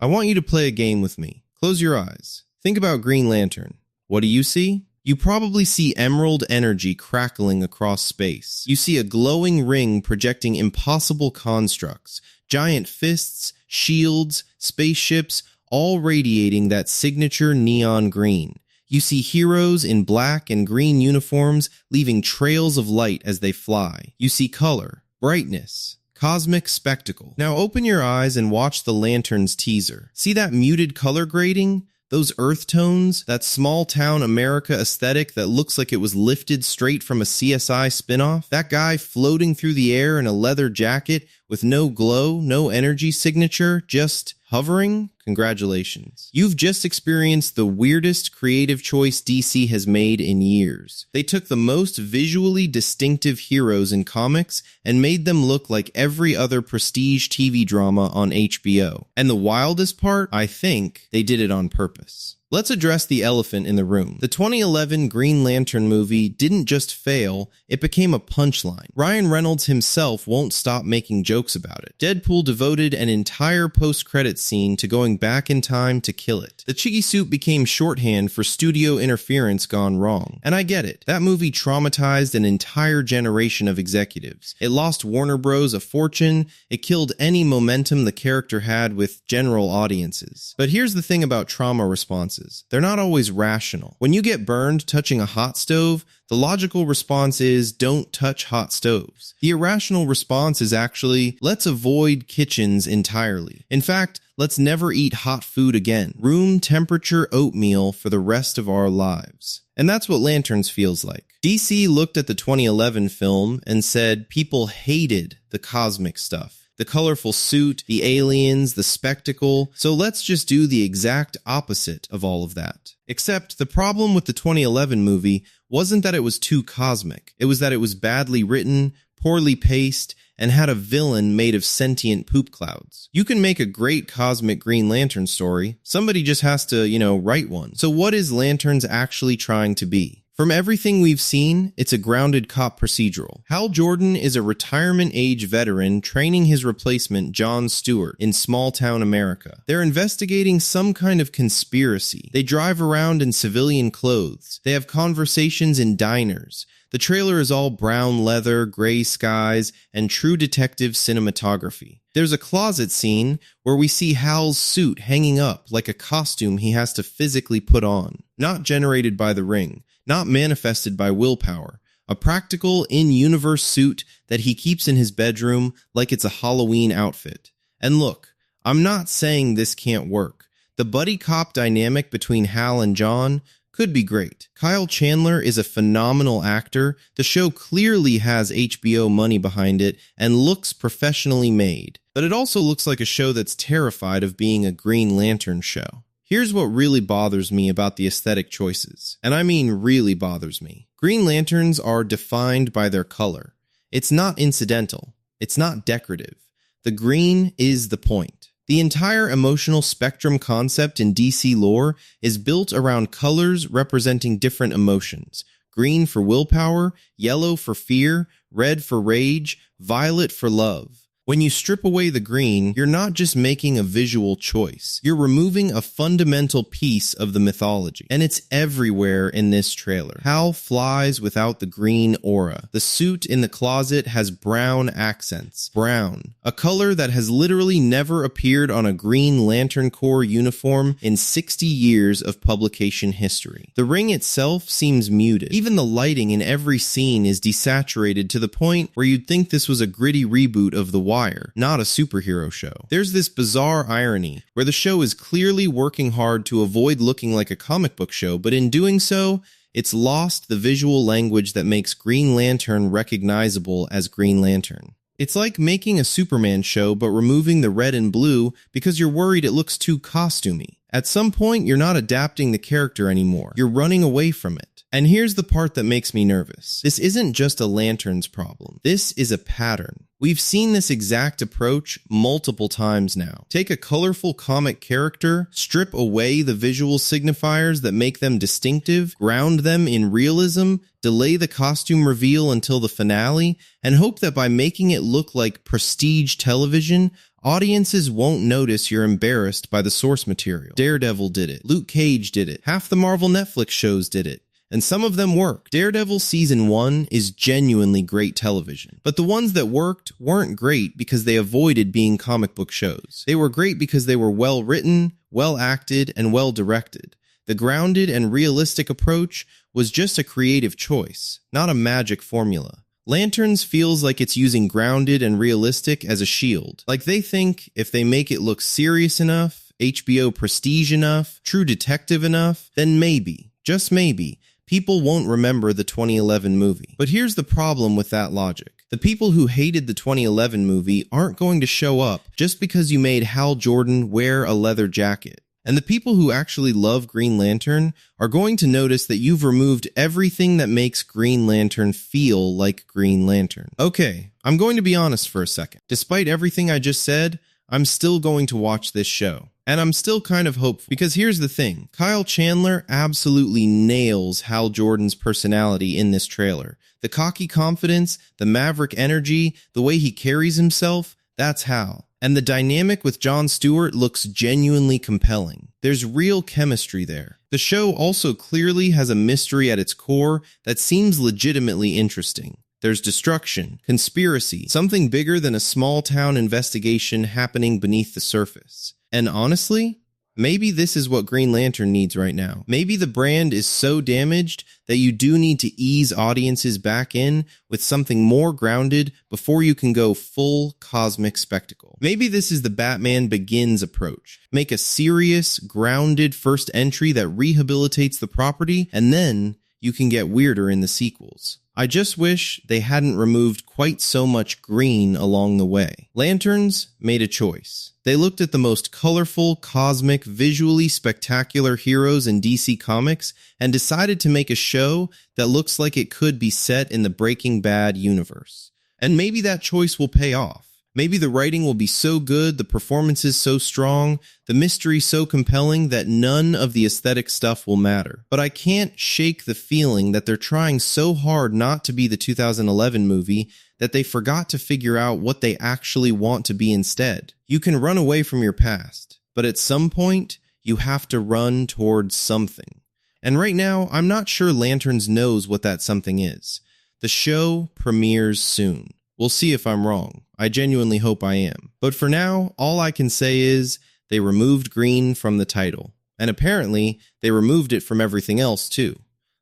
I want you to play a game with me. Close your eyes. Think about Green Lantern. What do you see? You probably see emerald energy crackling across space. You see a glowing ring projecting impossible constructs, giant fists, shields, spaceships, all radiating that signature neon green. You see heroes in black and green uniforms leaving trails of light as they fly. You see color, brightness, cosmic spectacle. Now open your eyes and watch the Lantern's teaser. See that muted color grading? Those earth tones, that small-town America aesthetic that looks like it was lifted straight from a CSI spinoff? That guy floating through the air in a leather jacket with no glow, no energy signature, just hovering? Congratulations. You've just experienced the weirdest creative choice DC has made in years. They took the most visually distinctive heroes in comics and made them look like every other prestige TV drama on HBO. And the wildest part, I think, they did it on purpose. Let's address the elephant in the room. The 2011 Green Lantern movie didn't just fail, it became a punchline. Ryan Reynolds himself won't stop making jokes about it. Deadpool devoted an entire post-credits scene to going back in time to kill it. The cheeky suit became shorthand for studio interference gone wrong. And I get it. That movie traumatized an entire generation of executives. It lost Warner Bros. A fortune. It killed any momentum the character had with general audiences. But here's the thing about trauma responses. They're not always rational. When you get burned touching a hot stove, the logical response is don't touch hot stoves. The irrational response is actually let's avoid kitchens entirely. In fact, let's never eat hot food again. Room temperature oatmeal for the rest of our lives. And that's what Lanterns feels like. DC looked at the 2011 film and said people hated the cosmic stuff. The colorful suit, the aliens, the spectacle. So let's just do the exact opposite of all of that. Except the problem with the 2011 movie wasn't that it was too cosmic. It was that it was badly written, poorly paced, and had a villain made of sentient poop clouds. You can make a great cosmic Green Lantern story. Somebody just has to, write one. So what is Lanterns actually trying to be? From everything we've seen, it's a grounded cop procedural. Hal Jordan is a retirement-age veteran training his replacement, John Stewart, in small-town America. They're investigating some kind of conspiracy. They drive around in civilian clothes. They have conversations in diners. The trailer is all brown leather, gray skies, and true detective cinematography. There's a closet scene where we see Hal's suit hanging up like a costume he has to physically put on, not generated by the ring. Not manifested by willpower, a practical, in-universe suit that he keeps in his bedroom like it's a Halloween outfit. And look, I'm not saying this can't work. The buddy cop dynamic between Hal and John could be great. Kyle Chandler is a phenomenal actor. The show clearly has HBO money behind it and looks professionally made. But it also looks like a show that's terrified of being a Green Lantern show. Here's what really bothers me about the aesthetic choices, and I mean really bothers me. Green Lanterns are defined by their color. It's not incidental. It's not decorative. The green is the point. The entire emotional spectrum concept in DC lore is built around colors representing different emotions. Green for willpower, yellow for fear, red for rage, violet for love. When you strip away the green, you're not just making a visual choice. You're removing a fundamental piece of the mythology. And it's everywhere in this trailer. Hal flies without the green aura. The suit in the closet has brown accents. Brown. A color that has literally never appeared on a Green Lantern Corps uniform in 60 years of publication history. The ring itself seems muted. Even the lighting in every scene is desaturated to the point where you'd think this was a gritty reboot of The Wire, not a superhero show. There's this bizarre irony where the show is clearly working hard to avoid looking like a comic book show, but in doing so, it's lost the visual language that makes Green Lantern recognizable as Green Lantern. It's like making a Superman show but removing the red and blue because you're worried it looks too costumey. At some point, you're not adapting the character anymore. You're running away from it. And here's the part that makes me nervous. This isn't just a Lanterns problem. This is a pattern. We've seen this exact approach multiple times now. Take a colorful comic character, strip away the visual signifiers that make them distinctive, ground them in realism, delay the costume reveal until the finale, and hope that by making it look like prestige television, audiences won't notice you're embarrassed by the source material. Daredevil did it. Luke Cage did it. Half the Marvel Netflix shows did it. And some of them work. Daredevil Season 1 is genuinely great television. But the ones that worked weren't great because they avoided being comic book shows. They were great because they were well written, well acted, and well directed. The grounded and realistic approach was just a creative choice, not a magic formula. Lanterns feels like it's using grounded and realistic as a shield. Like they think if they make it look serious enough, HBO prestige enough, True Detective enough, then maybe, just maybe, people won't remember the 2011 movie. But here's the problem with that logic. The people who hated the 2011 movie aren't going to show up just because you made Hal Jordan wear a leather jacket. And the people who actually love Green Lantern are going to notice that you've removed everything that makes Green Lantern feel like Green Lantern. Okay, I'm going to be honest for a second. Despite everything I just said, I'm still going to watch this show. And I'm still kind of hopeful, because here's the thing. Kyle Chandler absolutely nails Hal Jordan's personality in this trailer. The cocky confidence, the maverick energy, the way he carries himself, that's Hal. And the dynamic with John Stewart looks genuinely compelling. There's real chemistry there. The show also clearly has a mystery at its core that seems legitimately interesting. There's destruction, conspiracy, something bigger than a small-town investigation happening beneath the surface. And honestly, maybe this is what Green Lantern needs right now. Maybe the brand is so damaged that you do need to ease audiences back in with something more grounded before you can go full cosmic spectacle. Maybe this is the Batman Begins approach. Make a serious, grounded first entry that rehabilitates the property, and then you can get weirder in the sequels. I just wish they hadn't removed quite so much green along the way. Lanterns made a choice. They looked at the most colorful, cosmic, visually spectacular heroes in DC Comics and decided to make a show that looks like it could be set in the Breaking Bad universe. And maybe that choice will pay off. Maybe the writing will be so good, the performances so strong, the mystery so compelling that none of the aesthetic stuff will matter. But I can't shake the feeling that they're trying so hard not to be the 2011 movie that they forgot to figure out what they actually want to be instead. You can run away from your past, but at some point, you have to run towards something. And right now, I'm not sure Lanterns knows what that something is. The show premieres soon. We'll see if I'm wrong. I genuinely hope I am. But for now, all I can say is they removed green from the title. And apparently, they removed it from everything else too.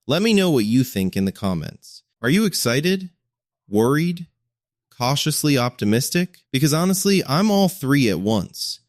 Let me know what you think in the comments. Are you excited? Worried? Cautiously optimistic? Because honestly, I'm all three at once.